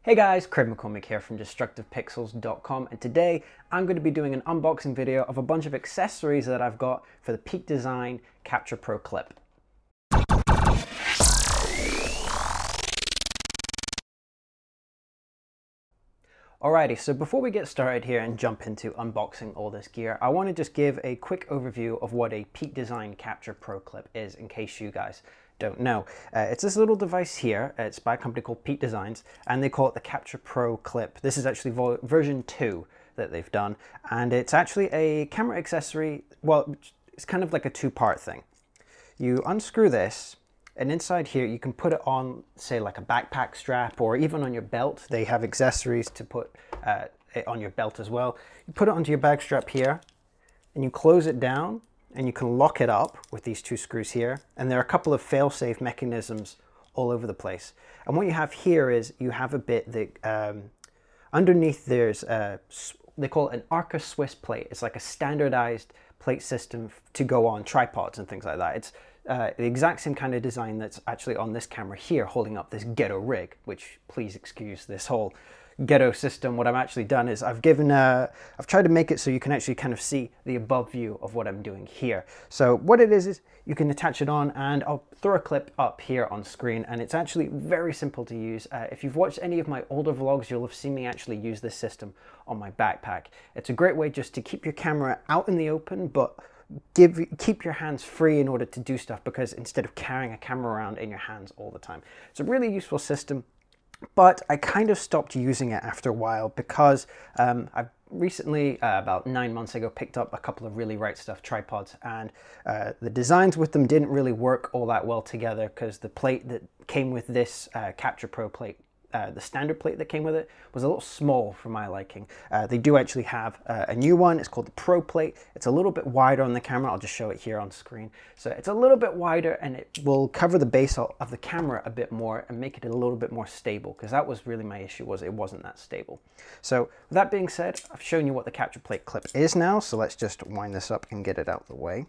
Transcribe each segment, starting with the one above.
Hey guys, Craig McCormick here from DestructivePixels.com, and today I'm going to be doing an unboxing video of a bunch of accessories that I've got for the Peak Design Capture Pro clip. Alrighty, so before we get started here and jump into unboxing all this gear, I want to just give a quick overview of what a Peak Design Capture Pro clip is, in case you guys don't know. It's this little device here. It's by a company called Peak Designs, and they call it the Capture Pro clip. This is actually version 2 that they've done, and it's actually a camera accessory. Well, it's kind of like a two-part thing. You unscrew this, and inside here you can put it on, say, like a backpack strap, or even on your belt. They have accessories to put it on your belt as well. You put it onto your bag strap here, and you close it down, and you can lock it up with these two screws here. And there are a couple of fail-safe mechanisms all over the place. And what you have here is you have a bit that underneath there's they call it an Arca Swiss plate. It's like a standardized plate system to go on tripods and things like that. It's the exact same kind of design that's actually on this camera here, holding up this ghetto rig, which, please excuse this whole ghetto system. What I've actually done is I've tried to make it so you can actually kind of see the above view of what I'm doing here. So what it is you can attach it on, and I'll throw a clip up here on screen, and it's actually very simple to use. If you've watched any of my older vlogs, you'll have seen me actually use this system on my backpack. It's a great way just to keep your camera out in the open, but keep your hands free in order to do stuff, because instead of carrying a camera around in your hands all the time. It's a really useful system, but I kind of stopped using it after a while because I've recently, about 9 months ago, picked up a couple of really right stuff tripods, and the designs with them didn't really work all that well together, because the plate that came with this Capture Pro plate, the standard plate that came with it, was a little small for my liking. They do actually have a new one. It's called the PROplate. It's a little bit wider on the camera. I'll just show it here on screen. So it's a little bit wider, and it will cover the base of the camera a bit more and make it a little bit more stable, because that was really my issue, was it wasn't that stable. So with that being said, I've shown you what the Capture Plate clip is now, so let's just wind this up and get it out of the way.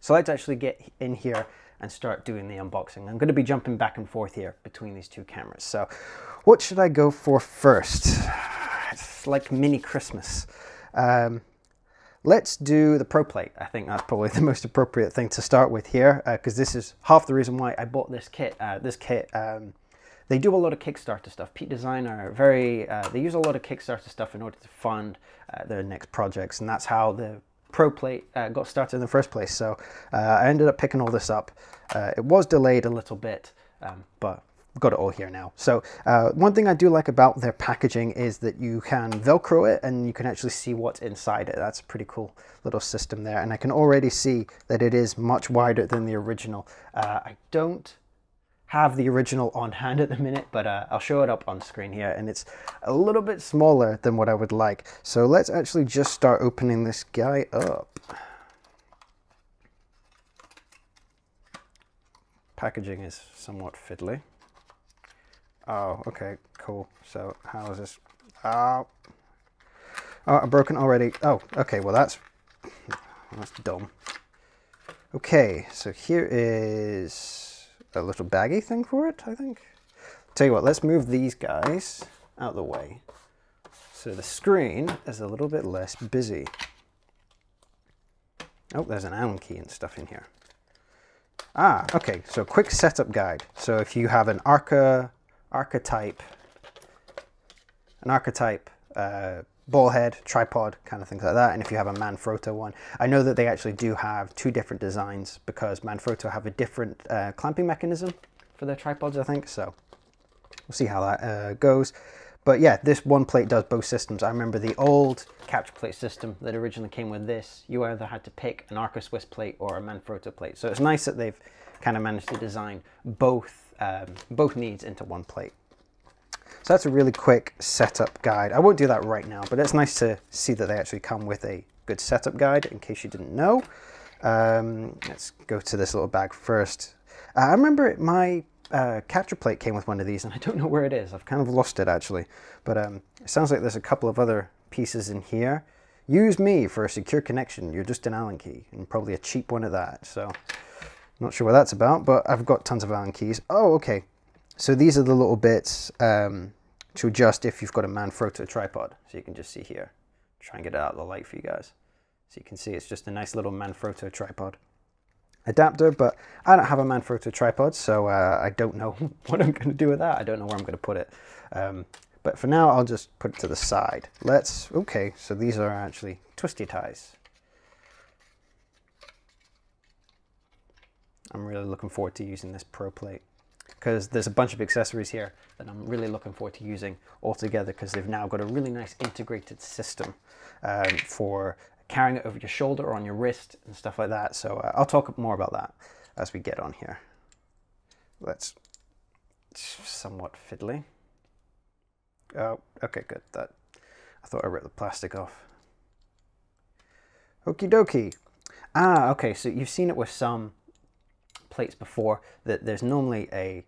So let's actually get in here and start doing the unboxing. I'm going to be jumping back and forth here between these two cameras. So what should I go for first? It's like mini Christmas. Let's do the PROplate. I think that's probably the most appropriate thing to start with here, because this is half the reason why I bought this kit. They do a lot of Kickstarter stuff. Peak Design are they use a lot of Kickstarter stuff in order to fund their next projects, and that's how the PROplate got started in the first place. So I ended up picking all this up. It was delayed a little bit, but we've got it all here now. So one thing I do like about their packaging is that you can Velcro it, and you can actually see what's inside it. That's a pretty cool little system there, and I can already see that it is much wider than the original. I don't have the original on hand at the minute, but I'll show it up on screen here, and it's a little bit smaller than what I would like. So let's actually just start opening this guy up. Packaging is somewhat fiddly. Oh, okay, cool. So how is this? Oh, I'm broken already. Oh, okay, well that's dumb. Okay, so here is a little baggy thing for it, I think. Tell you what, let's move these guys out of the way so the screen is a little bit less busy. Oh, there's an Allen key and stuff in here. Ah, okay, so quick setup guide. So if you have an archetype ball head, tripod, kind of things like that, and if you have a Manfrotto one, I know that they actually do have two different designs, because Manfrotto have a different clamping mechanism for their tripods, I think, so we'll see how that goes. But yeah, this one plate does both systems. I remember the old Capture Plate system that originally came with this, you either had to pick an Arca Swiss plate or a Manfrotto plate, so it's nice that they've kind of managed to design both needs into one plate. So that's a really quick setup guide. I won't do that right now, but it's nice to see that they actually come with a good setup guide, in case you didn't know. Let's go to this little bag first. I remember my Capture Plate came with one of these, and I don't know where it is. I've kind of lost it, actually. But it sounds like there's a couple of other pieces in here. Use me for a secure connection. You're just an Allen key, and probably a cheap one at that. So not sure what that's about, but I've got tons of Allen keys. Oh, okay. So these are the little bits to adjust if you've got a Manfrotto tripod. So you can just see here, try and get it out of the light for you guys. So you can see it's just a nice little Manfrotto tripod adapter, but I don't have a Manfrotto tripod, so I don't know what I'm going to do with that. I don't know where I'm going to put it. But for now, I'll just put it to the side. Okay, so these are actually twisty ties. I'm really looking forward to using this PROplate because there's a bunch of accessories here that I'm really looking forward to using all together, because they've now got a really nice integrated system for carrying it over your shoulder or on your wrist and stuff like that. So I'll talk more about that as we get on here. It's somewhat fiddly. Oh, okay, good. I thought I ripped the plastic off. Okie dokie. Ah, okay, so you've seen it with some plates before, that there's normally a,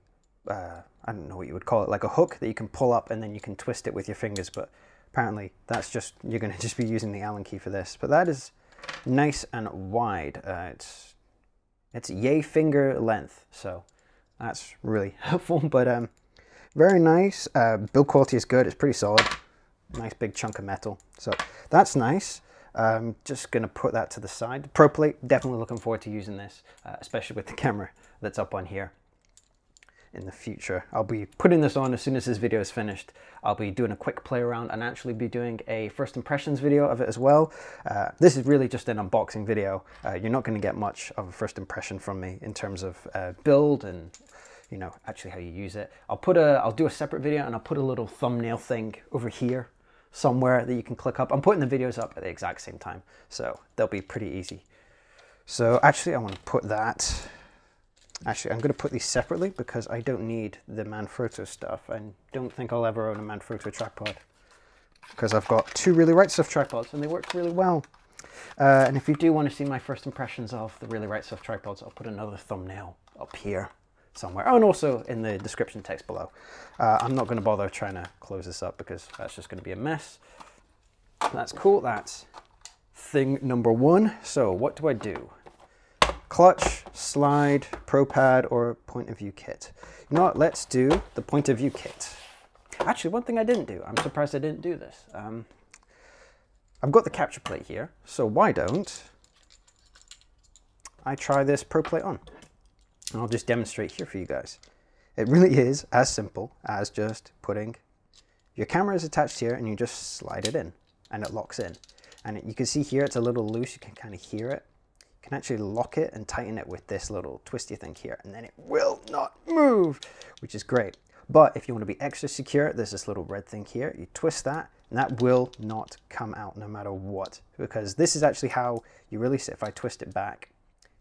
I don't know what you would call it, like a hook that you can pull up and then you can twist it with your fingers, but apparently that's just, you're going to just be using the Allen key for this. But that is nice and wide. It's yay finger length, so that's really helpful. But very nice. Build quality is good. It's pretty solid. Nice big chunk of metal. So that's nice. Just going to put that to the side. PROplate, definitely looking forward to using this, especially with the camera that's up on here in the future. I'll be putting this on as soon as this video is finished. I'll be doing a quick play around and actually be doing a first impressions video of it as well. This is really just an unboxing video. You're not going to get much of a first impression from me in terms of build and, you know, actually how you use it. I'll do a separate video and I'll put a little thumbnail thing over here somewhere that you can click up. I'm putting the videos up at the exact same time, so they'll be pretty easy. So actually I want to put that, actually I'm going to put these separately because I don't need the Manfrotto stuff. I don't think I'll ever own a Manfrotto tripod because I've got two Really Right Stuff tripods and they work really well. And if you do want to see my first impressions of the Really Right Stuff tripods, I'll put another thumbnail up here somewhere, oh, and also in the description text below. I'm not going to bother trying to close this up because that's just going to be a mess. That's cool. That's thing number one. So what do I do? Clutch, slide, PROpad, or point of view kit? You know what? Let's do the point of view kit. Actually, one thing I didn't do. I'm surprised I didn't do this. I've got the capture plate here, so why don't I try this PROplate on? I'll just demonstrate here for you guys. It really is as simple as just putting your camera is attached here and you just slide it in and it locks in. And you can see here it's a little loose, you can kind of hear it. You can actually lock it and tighten it with this little twisty thing here and then it will not move, which is great. But if you want to be extra secure, there's this little red thing here. You twist that and that will not come out no matter what, because this is actually how you release it. If I twist it back,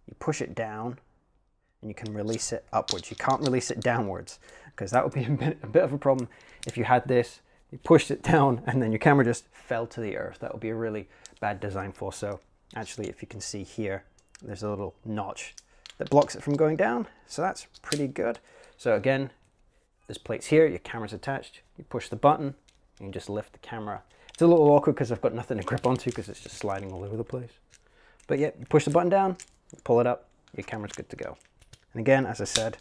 you push it down, and you can release it upwards. You can't release it downwards because that would be a bit of a problem if you had this, you pushed it down and then your camera just fell to the earth. That would be a really bad design flaw. So actually, if you can see here, there's a little notch that blocks it from going down. So that's pretty good. So again, this plate's here, your camera's attached, you push the button, and you just lift the camera. It's a little awkward because I've got nothing to grip onto because it's just sliding all over the place. But yeah, you push the button down, you pull it up, your camera's good to go. And again, as I said,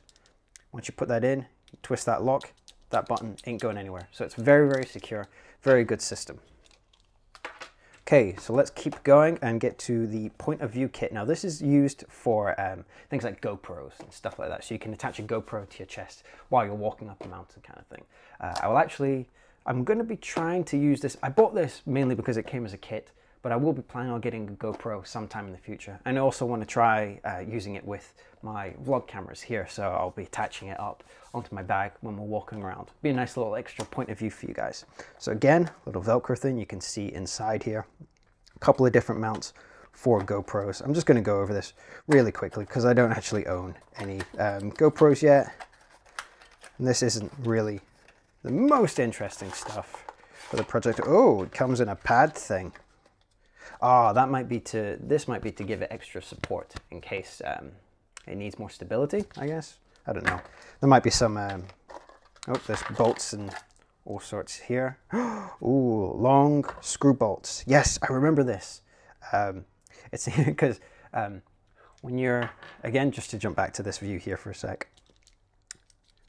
once you put that in, you twist that lock, that button ain't going anywhere. So it's very, very secure, very good system. Okay, so let's keep going and get to the point of view kit. Now this is used for things like GoPros and stuff like that. So you can attach a GoPro to your chest while you're walking up a mountain kind of thing. I'm going to be trying to use this. I bought this mainly because it came as a kit, but I will be planning on getting a GoPro sometime in the future. And I also want to try using it with my vlog cameras here. So I'll be attaching it up onto my bag when we're walking around. Be a nice little extra point of view for you guys. So again, little Velcro thing you can see inside here. A couple of different mounts for GoPros. I'm just going to go over this really quickly because I don't actually own any GoPros yet. And this isn't really the most interesting stuff for the project. Oh, it comes in a pad thing. Ah, this might be to give it extra support in case it needs more stability, I guess. I don't know. There might be some, oh, there's bolts and all sorts here. Ooh, long screw bolts. Yes, I remember this. It's because when you're, again, just to jump back to this view here for a sec.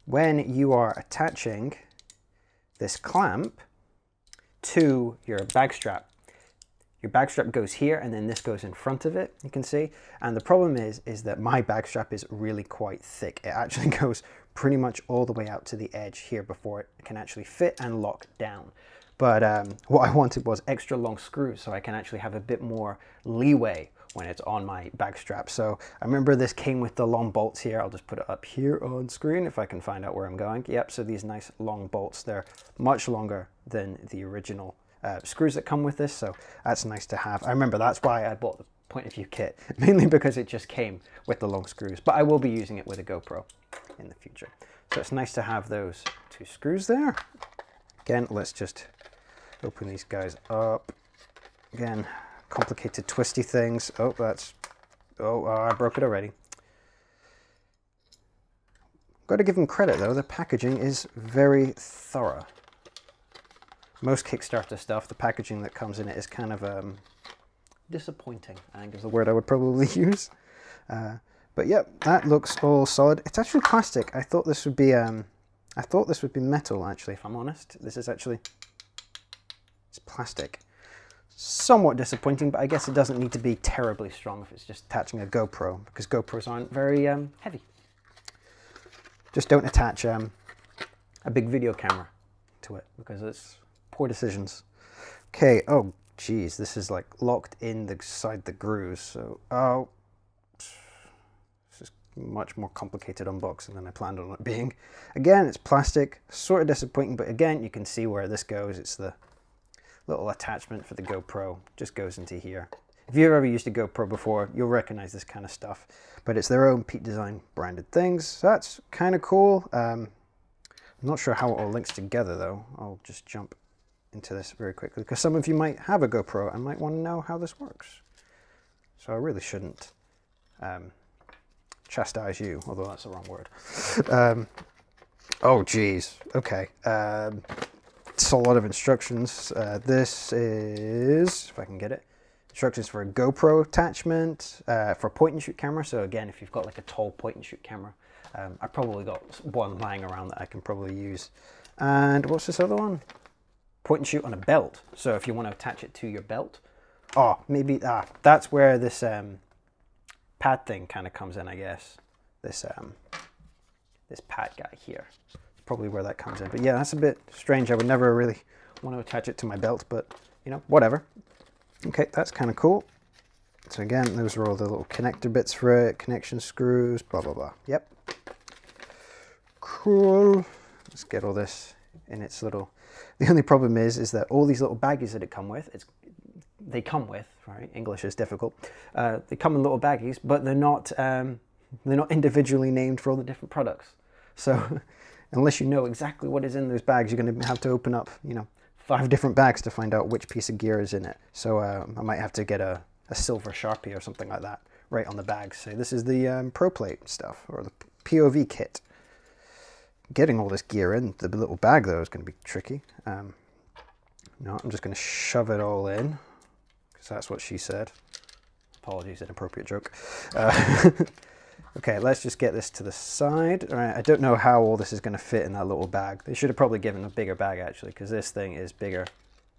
When you are attaching this clamp to your bag strap. Your bag strap goes here, and then this goes in front of it, you can see. And the problem is that my bag strap is really quite thick. It actually goes pretty much all the way out to the edge here before it can actually fit and lock down. But what I wanted was extra long screws so I can actually have a bit more leeway when it's on my bag strap. So I remember this came with the long bolts here. I'll just put it up here on screen if I can find out where I'm going. Yep, so these nice long bolts, they're much longer than the original screws that come with this, so that's nice to have. I remember that's why I bought the point of view kit, mainly because it just came with the long screws, but I will be using it with a GoPro in the future. So it's nice to have those two screws there. Again, let's just open these guys up. Again, complicated twisty things. Oh, I broke it already. Got to give them credit though, the packaging is very thorough. Most Kickstarter stuff, the packaging that comes in it is kind of disappointing, I think is the word I would probably use. But yep, that looks all solid. It's actually plastic. I thought this would be metal, actually, if I'm honest. This is actually, it's plastic. Somewhat disappointing, but I guess it doesn't need to be terribly strong if it's just attaching a GoPro, because GoPros aren't very heavy. Just don't attach a big video camera to it, because it's poor decisions. Okay, oh geez, this is like locked inside the grooves, so this is much more complicated unboxing than I planned on it being. Again, it's plastic, sort of disappointing, but again, you can see where this goes. It's the little attachment for the GoPro, just goes into here. If you've ever used a GoPro before, you'll recognize this kind of stuff, but it's their own Peak Design branded things, so that's kind of cool. I'm not sure how it all links together though. I'll just jump into this very quickly, because some of you might have a GoPro and might want to know how this works. So I really shouldn't chastise you, although that's the wrong word. Oh geez, okay. It's a lot of instructions. This is, if I can get it, instructions for a GoPro attachment, for a point and shoot camera. So again, if you've got like a tall point and shoot camera, I probably got one lying around that I can probably use. And what's this other one? Point and shoot on a belt. So if you want to attach it to your belt, oh, maybe that's where this pad thing kind of comes in, I guess. This this pad guy here, probably where that comes in. But yeah, that's a bit strange. I would never really want to attach it to my belt, but you know, whatever. Okay, that's kind of cool. So again, those are all the little connector bits for it, connection screws, blah blah blah. Yep. Cool. Let's get all this in its little. The only problem is that all these little baggies that they come with, right? English is difficult. They come in little baggies, but they're not individually named for all the different products. So unless you know exactly what is in those bags, you're going to have to open up, you know, 5 different bags to find out which piece of gear is in it. So I might have to get a silver Sharpie or something like that right on the bag. So this is the PROplate stuff, or the POV kit. Getting all this gear in the little bag though is going to be tricky. No, I'm just going to shove it all in, because that's what she said. Apologies, inappropriate joke. Okay, let's just get this to the side. All right, I don't know how all this is going to fit in that little bag. They should have probably given a bigger bag actually, because this thing is bigger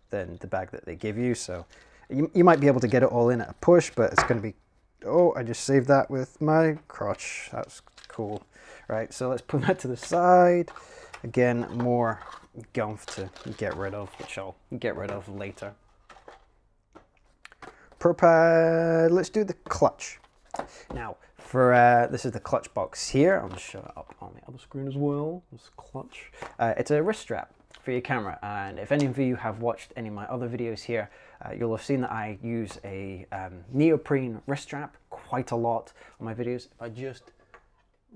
than the bag that they give you. So you might be able to get it all in at a push, but it's going to be, oh, I just saved that with my crotch. That's cool. Right, so let's put that to the side. Again, more gumph to get rid of, which I'll get rid of later. ProPad, let's do the clutch. Now, for this is the clutch box here. I'll just show it up on the other screen as well. This clutch. It's a wrist strap for your camera, and if any of you have watched any of my other videos here, you'll have seen that I use a neoprene wrist strap quite a lot on my videos. If I just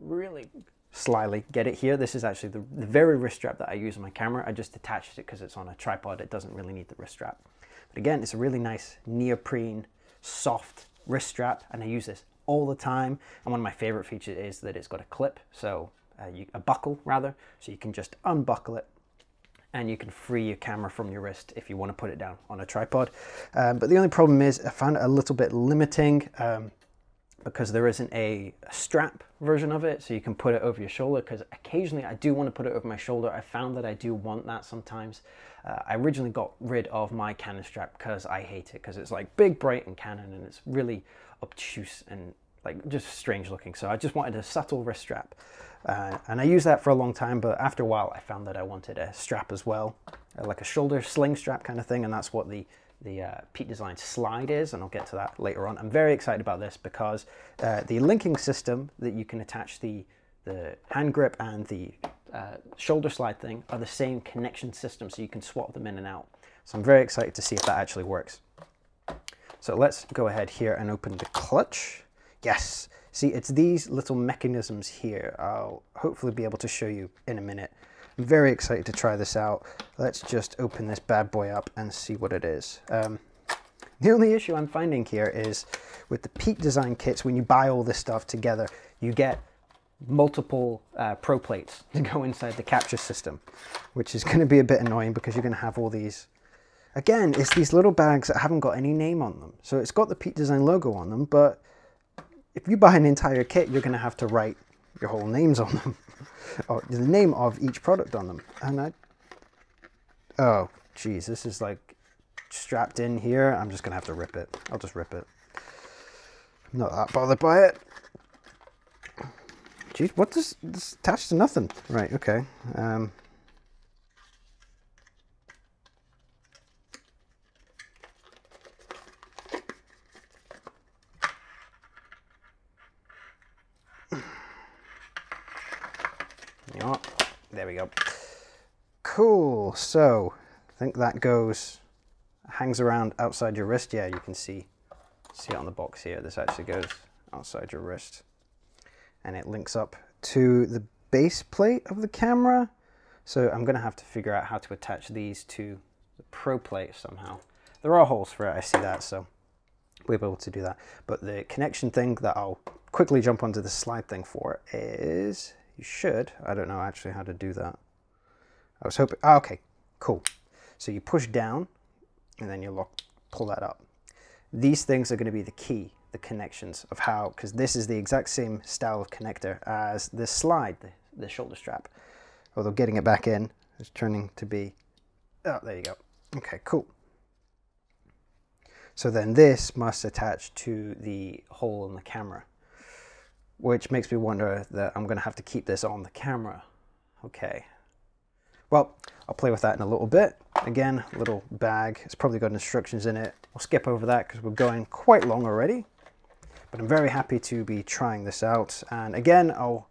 really slyly get it here, this is actually the very wrist strap that I use on my camera. I just attached it because it's on a tripod. It doesn't really need the wrist strap. But again, it's a really nice neoprene, soft wrist strap, and I use this all the time. And one of my favorite features is that it's got a clip, so a buckle rather, so you can just unbuckle it and you can free your camera from your wrist if you want to put it down on a tripod. But the only problem is I found it a little bit limiting. because there isn't a strap version of it, so you can put it over your shoulder, because occasionally I do want to put it over my shoulder. I found that I do want that sometimes. I originally got rid of my Canon strap because I hate it, because it's like big, bright and Canon, and it's really obtuse and like just strange looking. So I just wanted a subtle wrist strap, and I used that for a long time, but after a while I found that I wanted a strap as well, like a shoulder sling strap kind of thing, and that's what the Peak Design slide is, and I'll get to that later on. I'm very excited about this because the linking system that you can attach the hand grip and the shoulder slide thing are the same connection system, so you can swap them in and out. So I'm very excited to see if that actually works. So let's go ahead here and open the clutch. Yes, see, it's these little mechanisms here. I'll hopefully be able to show you in a minute. I'm very excited to try this out. Let's just open this bad boy up and see what it is. The only issue I'm finding here is with the Peak Design kits, when you buy all this stuff together, you get multiple PROplates to go inside the capture system, which is going to be a bit annoying because you're going to have all these. Again, it's these little bags that haven't got any name on them. So it's got the Peak Design logo on them, but if you buy an entire kit, you're going to have to write your whole names on them. Or the name of each product on them. And oh geez, this is like strapped in here. I'm just gonna have to rip it. I'll just rip it. I'm not that bothered by it. Geez, what does this attach to nothing? Right, okay. There we go. Cool. So I think that hangs around outside your wrist. Yeah, you can see it on the box here. This actually goes outside your wrist, and it links up to the base plate of the camera. So I'm going to have to figure out how to attach these to the PROplate somehow. There are holes for it, I see that, so we'll be able to do that. But the connection thing that I'll quickly jump onto the slide thing for is, you should, I don't know actually how to do that. I was hoping, oh, okay, cool. So you push down and then you pull that up. These things are going to be the key, the connections of how, because this is the exact same style of connector as the slide, the shoulder strap. Although getting it back in is turning to be, oh, there you go. Okay, cool. So then this must attach to the hole in the camera, which makes me wonder that I'm going to have to keep this on the camera. Okay. Well, I'll play with that in a little bit. Again, little bag. It's probably got instructions in it. We'll skip over that because we're going quite long already. But I'm very happy to be trying this out. And again, I'll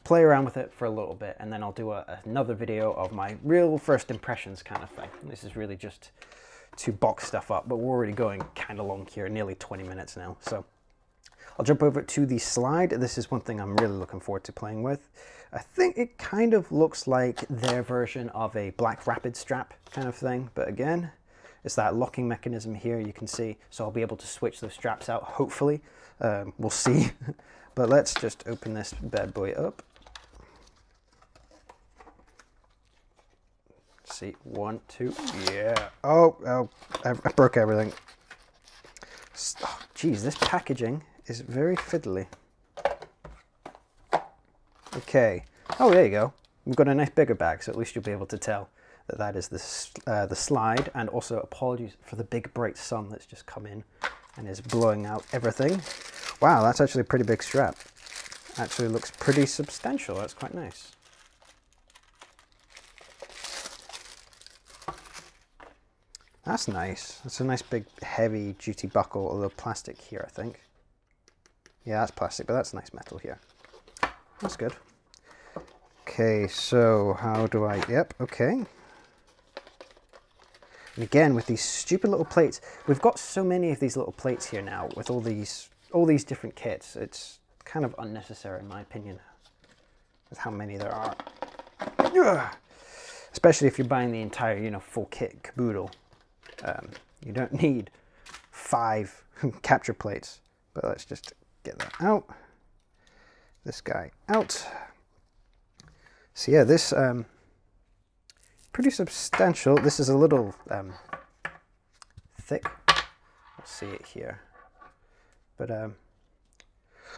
play around with it for a little bit, and then I'll do another video of my real first impressions kind of thing. This is really just to box stuff up, but we're already going kind of long here, nearly 20 minutes now. So I'll jump over to the slide. This is one thing I'm really looking forward to playing with. I think it kind of looks like their version of a Black Rapid strap kind of thing, but again, it's that locking mechanism here, you can see, so I'll be able to switch those straps out, hopefully. We'll see. But let's just open this bad boy up. Let's see, 1, 2, yeah. Oh, I broke everything. Oh, geez, this packaging is very fiddly. Okay. Oh, there you go. We've got a nice bigger bag, so at least you'll be able to tell that that is the slide. And also, apologies for the big bright sun that's just come in and is blowing out everything. Wow, that's actually a pretty big strap. Actually looks pretty substantial. That's quite nice. That's nice. That's a nice big heavy duty buckle, although plastic here, I think. Yeah, that's plastic, but that's nice metal here. That's good. Okay, so how do I, yep, okay. And again, with these stupid little plates, we've got so many of these little plates here now with all these different kits. It's kind of unnecessary in my opinion with how many there are. Ugh. Especially if you're buying the entire, you know, full kit caboodle. You don't need 5 capture plates, but let's just get that out. This guy out. So yeah, this pretty substantial. This is a little thick. We'll see it here, but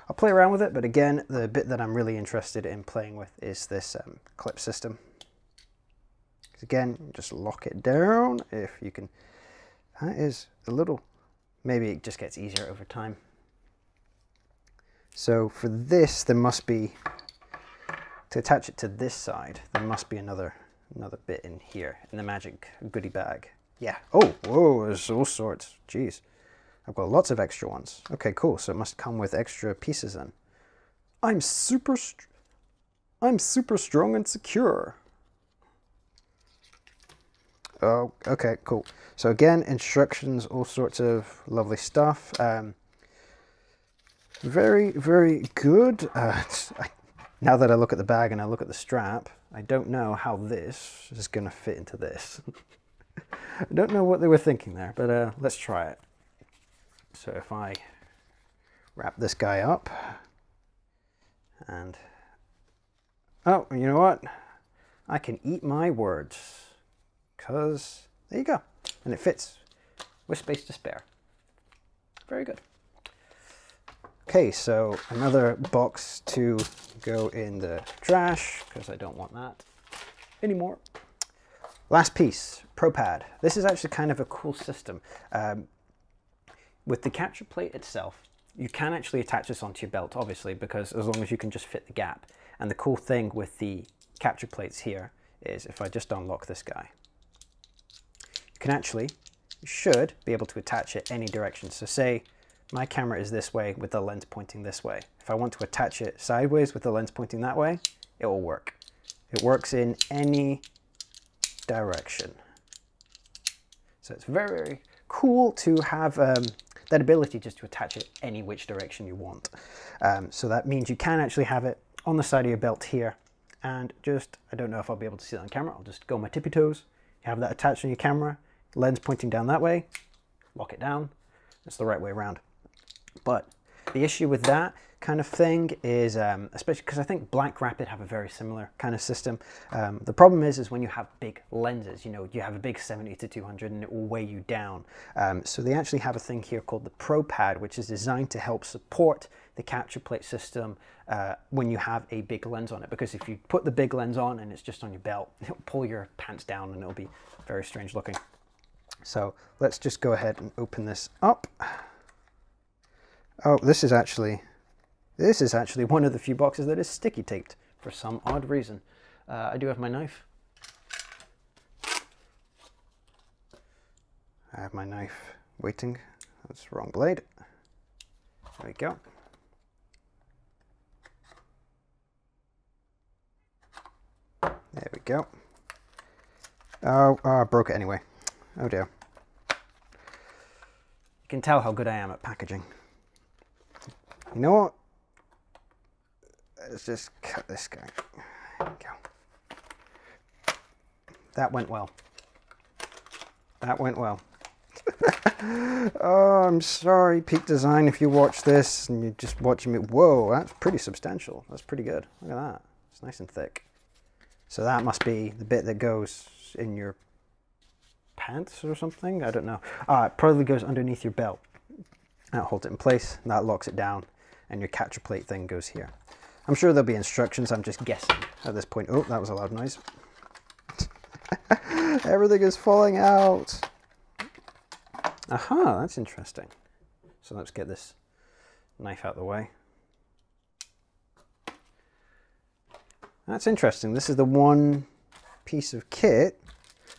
I'll play around with it, but again, the bit that I'm really interested in playing with is this clip system. Again, just lock it down if you can. That is a little, maybe it just gets easier over time. So for this, there must be, to attach it to this side, there must be another bit in here, in the magic goodie bag. Yeah, oh, whoa, there's all sorts, jeez. I've got lots of extra ones. Okay, cool, so it must come with extra pieces then. I'm super strong and secure. Oh, okay, cool. So again, instructions, all sorts of lovely stuff. Very, very good. Now that I look at the bag and I look at the strap, I don't know how this is going to fit into this. I don't know what they were thinking there, but let's try it. So if I wrap this guy up and, oh, you know what? I can eat my words. Because there you go, and it fits with space to spare. Very good. Okay, so another box to go in the trash because I don't want that anymore. Last piece, PROpad. This is actually kind of a cool system. With the capture plate itself, you can actually attach this onto your belt, obviously, because as long as you can just fit the gap. And the cool thing with the capture plates here is if I just unlock this guy, you should be able to attach it any direction. So say my camera is this way with the lens pointing this way. If I want to attach it sideways with the lens pointing that way, it will work. It works in any direction. So it's very, very cool to have that ability just to attach it any which direction you want. So that means you can actually have it on the side of your belt here. And just, I don't know if I'll be able to see that on camera. I'll just go on my tippy toes. You have that attached on your camera. Lens pointing down that way, lock it down. That's the right way around. But the issue with that kind of thing is, especially because I think Black Rapid have a very similar kind of system. The problem is when you have big lenses, you know, you have a big 70-200 and it will weigh you down. So they actually have a thing here called the PROpad, which is designed to help support the capture plate system when you have a big lens on it. Because if you put the big lens on and it's just on your belt, it'll pull your pants down and it'll be very strange looking. So let's just go ahead and open this up. Oh, this is actually one of the few boxes that is sticky taped for some odd reason. I do have my knife. I have my knife waiting. That's the wrong blade. There we go. There we go. Oh, I broke it anyway. Oh dear. You can tell how good I am at packaging. You know what? Let's just cut this guy. There we go. That went well. That went well. Oh, I'm sorry, Peak Design, if you watch this and you're just watching me. Whoa, that's pretty substantial. That's pretty good. Look at that. It's nice and thick. So that must be the bit that goes in your pants or something. I don't know. It probably goes underneath your belt. That holds it in place. That locks it down. And your capture plate thing goes here. I'm sure there'll be instructions. I'm just guessing at this point. Oh, that was a loud noise. Everything is falling out. Aha, that's interesting. So let's get this knife out of the way. That's interesting. This is the one piece of kit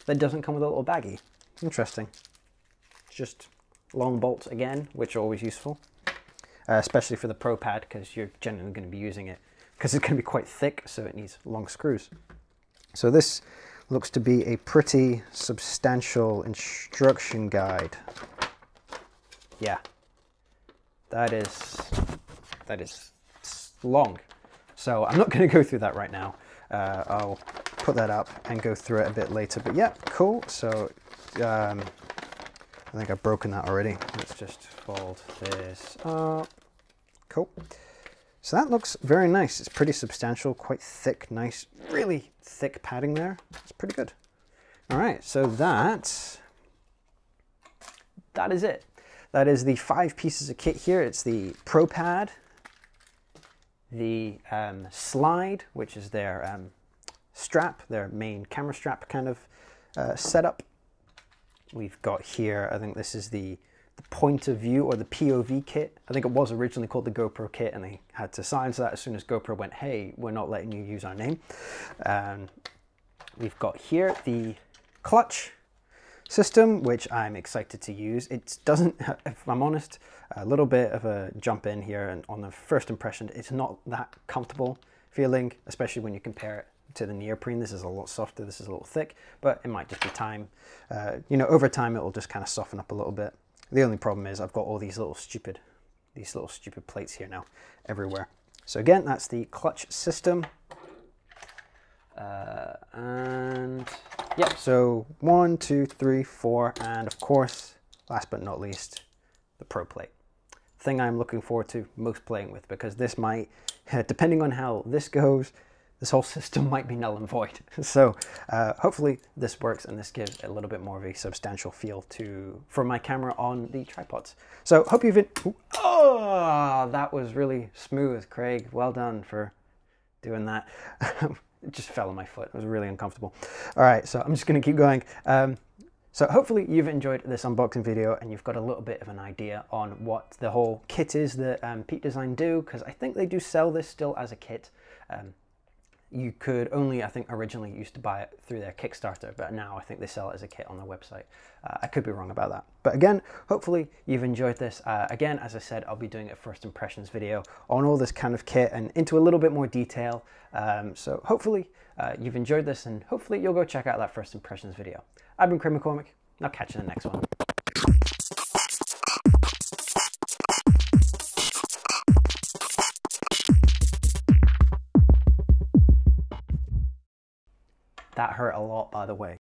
that doesn't come with a little baggie. Interesting. It's just long bolts again, which are always useful. Especially for the PROpad, because you're generally going to be using it because it's going to be quite thick, so it needs long screws. So this looks to be a pretty substantial instruction guide. Yeah, that is long. So I'm not going to go through that right now. I'll put that up and go through it a bit later. But yeah, cool. So I think I've broken that already. Let's just fold this up. Cool. So that looks very nice. It's pretty substantial, quite thick, nice, really thick padding there. It's pretty good. All right, so that is it. That is the 5 pieces of kit here. It's the PROpad, the slide, which is their strap, their main camera strap kind of setup. We've got here, I think this is the point of view or the POV kit. I think it was originally called the GoPro kit, and they had to silence that as soon as GoPro went, hey, we're not letting you use our name. We've got here the clutch system, which I'm excited to use. It doesn't, if I'm honest, a little bit of a jump in here, and on the first impression, it's not that comfortable feeling, especially when you compare it to the neoprene. This is a lot softer, this is a little thick, but it might just be time. You know, over time it will just kind of soften up a little bit. The only problem is I've got all these little stupid plates here now everywhere. So again, that's the clutch system. And yeah, so 1, 2, 3, 4, and of course, last but not least, the PROplate. Thing I'm looking forward to most playing with, because this might, depending on how this goes, this whole system might be null and void. So hopefully this works, and this gives a little bit more of a substantial feel for my camera on the tripods. So hope you've oh, that was really smooth, Craig. Well done for doing that. It just fell on my foot. It was really uncomfortable. All right, so I'm just gonna keep going. So hopefully you've enjoyed this unboxing video, and you've got a little bit of an idea on what the whole kit is that Peak Design do, because I think they do sell this still as a kit. You could only, I think, originally used to buy it through their Kickstarter, but now I think they sell it as a kit on their website. I could be wrong about that. But again, hopefully you've enjoyed this. Again, as I said, I'll be doing a first impressions video on all this kind of kit and into a little bit more detail. So hopefully you've enjoyed this, and hopefully you'll go check out that first impressions video. I've been Craig McCormick. I'll catch you in the next one. That hurt a lot, by the way.